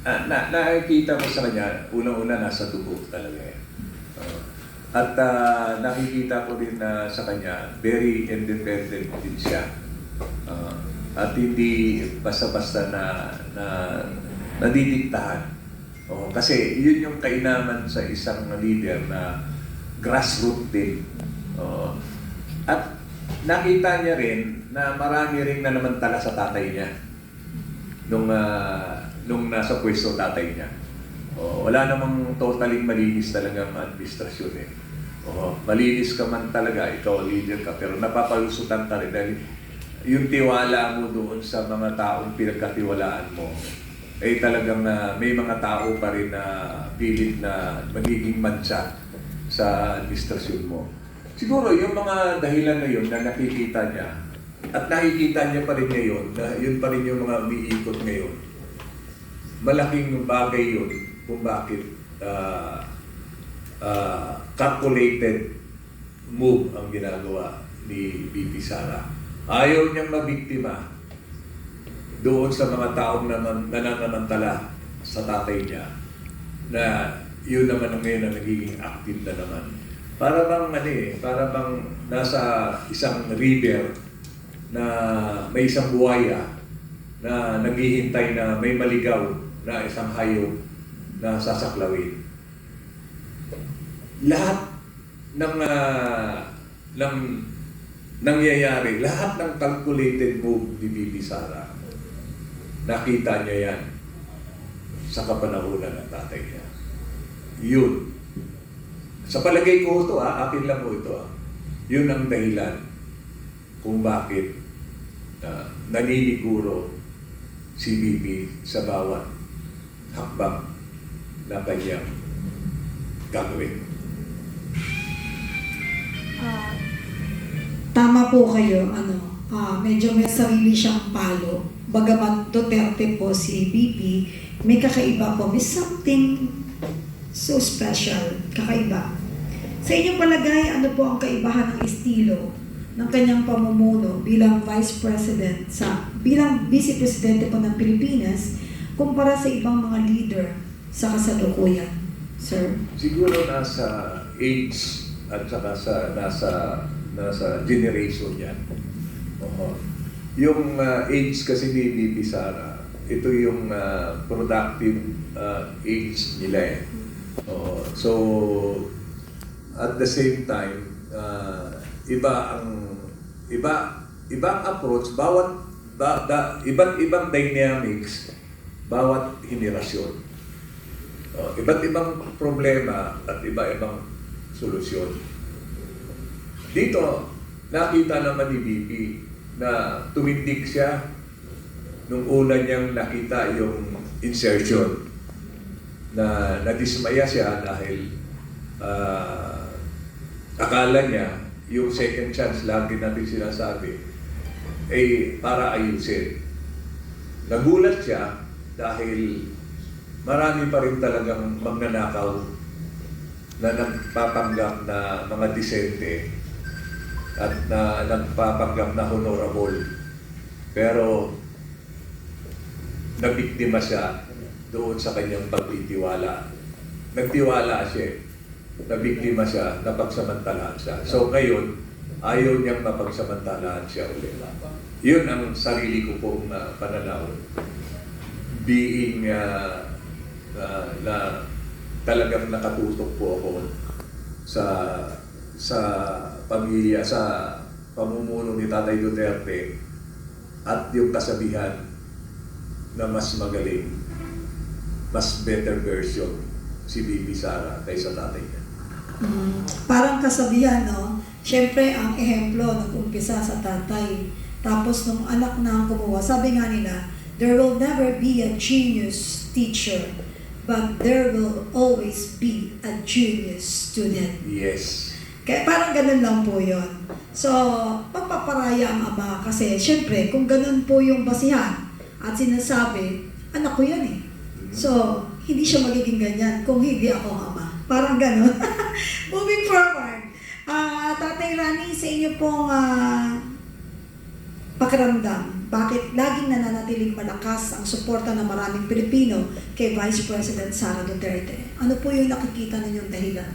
nakikita mo sa kanya, unang-una nasa dugo talaga yan. At nakikita ko din na sa kanya, very independent din siya. At hindi basta-basta na nadidiktahan. Kasi yun yung kainaman sa isang leader na grassroots din. At nakita niya rin na marami rin na namantala sa tatay niya nung nasa pwesto tatay niya. Wala namang totally malinis talaga ang administrasyon eh. Malinis ka man talaga, ikaw leader ka, pero napapalusutan ka rin dahil yung tiwala mo doon sa mga taong pinagkatiwalaan mo, eh talagang may mga tao pa rin na pilit na magiging mansa sa administrasyon mo. Siguro yung mga dahilan na yun na nakikita niya, at nakikita niya pa rin ngayon, na yun pa rin yung mga umiikot ngayon, malaking bagay yun kung bakit calculated move ang ginagawa ni VP Sara. Ayaw niyang mabiktima doon sa mga taong nananamantala sa tatay niya na yun naman ang ngayon na nagiging active na naman. Para bang nasa isang river na may isang buhaya na naghihintay na may maligaw na isang hayop na sasaklawin. Lahat ng nangyayari, lahat ng calculated move ni Bibi Sara, nakita niya yan sa kapanahunan ng tatay niya. Yun. Sa palagay ko ito, akin lang po ito. Yun ang dahilan kung bakit naniniguro si Bibi sa bawat hakbang na kanyang gagawin. Tama po kayo, medyo may sarili siyang palo. Bagamat Duterte po si BP, may kakaiba po. May something so special, kakaiba. Sa inyong palagay, ano po ang kaibahan ng estilo ng kanyang pamumuno bilang Vice President, bilang Vice Presidente po ng Pilipinas, kumpara sa ibang mga leader sa kasalukuyan, sir? Siguro nasa age at saka nasa generation yan. Yung age kasi ni VP Sara, ito yung productive age nila eh. So, at the same time, iba ang approach, iba't ibang dynamics, bawat henerasyon. Iba't ibang problema at iba-ibang solusyon. Dito, nakita naman ni BP na tumindig siya nung una niyang nakita yung insertion na nadismaya siya dahil akala niya yung second chance, lagi natin sinasabi, ay para ayusin. Nagulat siya dahil marami pa rin talagang magnanakaw na nagpapanggap na mga disente at na nagpapanggap na honorable. Pero nabiktima siya doon sa kanyang pagtitiwala. Nagtiwala siya. Nabiktima siya, napagsamantalaan siya. So ngayon, ayaw niyang mapagsamantalaan siya ulit. Yun ang sarili ko pong pananaw. Being na talagang nakatutok po ako sa pamilya, sa pamumuno ni Tatay Duterte at yung kasabihan na mas magaling, mas better version si Bibi Sara kaysa tatay niya. Parang kasabihan, no? Siyempre, ang ehemplo nag-umpisa sa tatay. Tapos nung anak na ang kumuha, sabi nga nila, there will never be a genius teacher, but there will always be a genius student. Yes. Kaya parang ganun lang po yun. So, pagpaparaya ang ama kasi syempre, kung ganun po yung basihan at sinasabi, anak ko yan eh. So, hindi siya magiging ganyan kung hindi ako ang ama. Parang ganun. Moving forward, Tatay Rani, sa inyo pong pakiramdam, bakit laging nananatiling malakas ang suporta ng maraming Pilipino kay Vice President Sara Duterte? Ano po yung nakikita ninyong dahilan?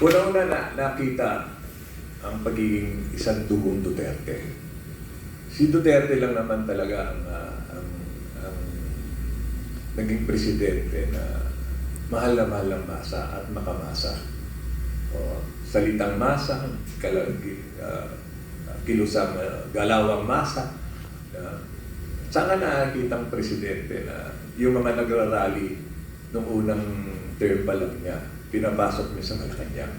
Una-una nakita ang pagiging isang dugong Duterte. Si Duterte lang naman talaga ang naging presidente na mahal ng masa at makamasa. O, salitang masa, kilusang galawang masa. Saan nga nakakita ang presidente na yung mga nagrarally nung unang term pa lang niya, pinapasok niya sa Malacanang.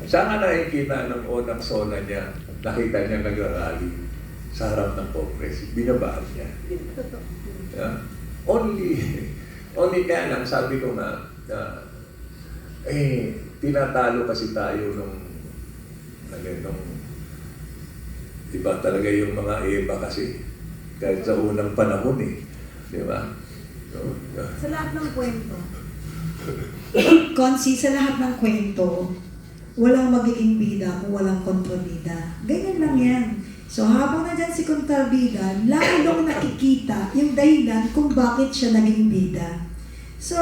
Saan nga nakikita ng unang sona niya, nakita niya nagrarally sa harap ng Congress, binabaan niya. Only kaya lang, sabi ko nga, tinatalo kasi tayo nung iba talaga yung mga iba kasi kahit sa unang panahon di ba? Sa lahat ng kwento. Konsi, sa lahat ng kwento, walang magiging bida kung walang kontrabida. Ganyan lang yan. So habang nandyan si kontrabida, lalong nakikita yung dahilan kung bakit siya naging bida. So,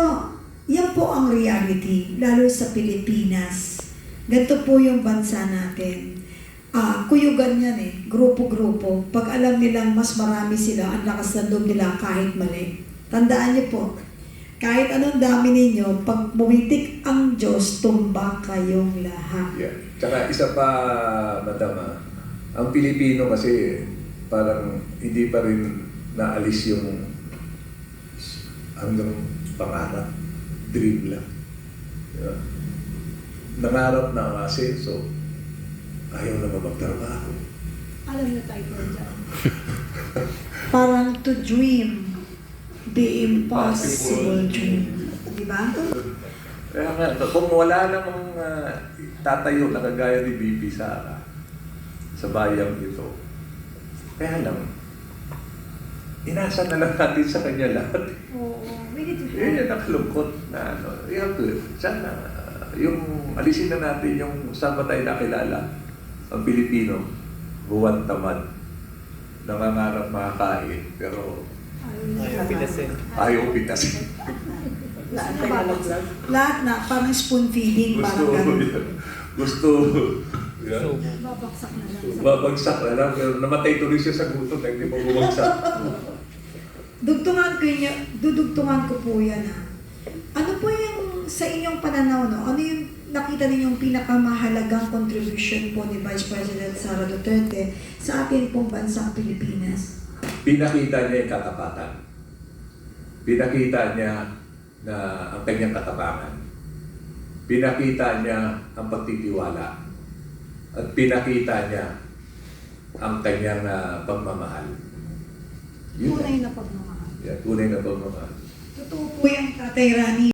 yan po ang reality, lalo sa Pilipinas. Ganito po yung bansa natin. Kuyugan yan grupo-grupo. Pag alam nilang mas marami sila, ang lakas ng loob nila kahit mali. Tandaan niyo po, kahit anong dami ninyo, pag bumitik ang Diyos, tumba kayong lahat. Yeah. Tsaka isa pa, madama, ang Pilipino kasi parang hindi pa rin naalis yung hanggang pangarap, dream lang. Yeah. Nangarap na ang asenso, ayaw na magtrabaho. Alam niyo tayo po dyan. Parang to dream the impossible dream. Di ba? Kaya nga, kung wala namang tatayo na kagaya ni BP Sara sa bayang ito, kaya lang, inasa na lang natin sa kanya lahat. Oo. We need to Yun yung nakalungkot na you have to, sana, yung alisin na natin yung saan ba tayo nakilala, ang Pilipino, buwan tamad, nangangarap makakain, pero Ayaw pinasin. ayaw pitasin. Lahat na, parang spoon feeding, parang gano'n. Gusto, yeah, Babaksak na lang. babagsak na lang, pero namatay tuloy siya sa gutom, hindi mo bumagsak. Dudugtungan ko po yan Ano po yung sa inyong pananaw, no? Ano yung nakita ninyong pinakamahalagang contribution po ni Vice President Sara Duterte sa ating pong bansang Pilipinas? Pinakita niya yung katapatan. Pinakita niya na ang kanyang katapangan. Pinakita niya ang pagtitiwala. At pinakita niya ang kanyang pagmamahal. Yun. Tunay na pagmamahal. Yeah, tunay na pagmamahal. Totoo po yung Tatay Rani.